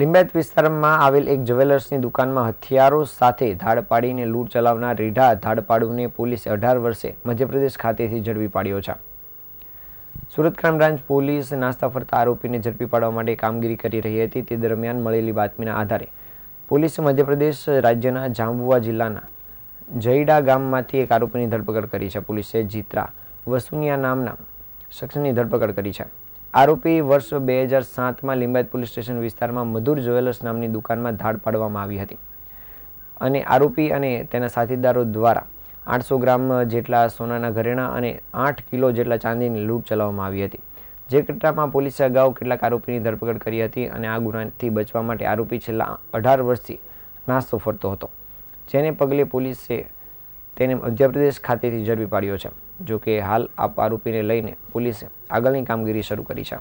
લિંબાયત વિસ્તારમાં આવેલ એક જ્વેલર્સની દુકાનમાં હથિયારો સાથે ધાડ પાડીને લૂંટ ચલાવનાર રીઢા ધાડપાડુને પોલીસે 18 વર્ષે મધ્યપ્રદેશ ખાતેથી ઝડપી પાડ્યો છે। સુરત ક્રાઇમ બ્રાન્ચ પોલીસ નાસ્તા ફરતા આરોપીને ઝડપી પાડવા માટે કામગીરી કરી રહી હતી। તે દરમિયાન મળેલી બાતમીના આધારે પોલીસે મધ્યપ્રદેશ રાજ્યના જાંબુઆ જિલ્લાના જઈડા ગામમાંથી એક આરોપીની ધરપકડ કરી છે। પોલીસે જીત્રા વસુનિયા નામના શખ્સની ધરપકડ કરી છે। આરોપી વર્ષ 2007માં લિંબાયત પોલીસ સ્ટેશન વિસ્તારમાં મધુર જ્વેલર્સ નામની દુકાનમાં ધાડ પાડવામાં આવી હતી અને આરોપી અને તેના સાથીદારો દ્વારા 800 ગ્રામ જેટલા સોનાના ઘરેણાં અને 8 કિલો જેટલા ચાંદીની લૂંટ ચલાવવામાં આવી હતી। જે ઘટનામાં પોલીસે અગાઉ કેટલાક આરોપીની ધરપકડ કરી હતી અને આ ગુનાથી બચવા માટે આરોપી છેલ્લા 18 વર્ષથી નાસ્તો ફરતો હતો, જેને પગલે પોલીસે તેને મધ્યપ્રદેશ ખાતેથી ઝડપી પાડ્યો છે। જો કે હાલ આરોપીને લઈને પોલીસે આગળની કામગીરી શરૂ કરી છે।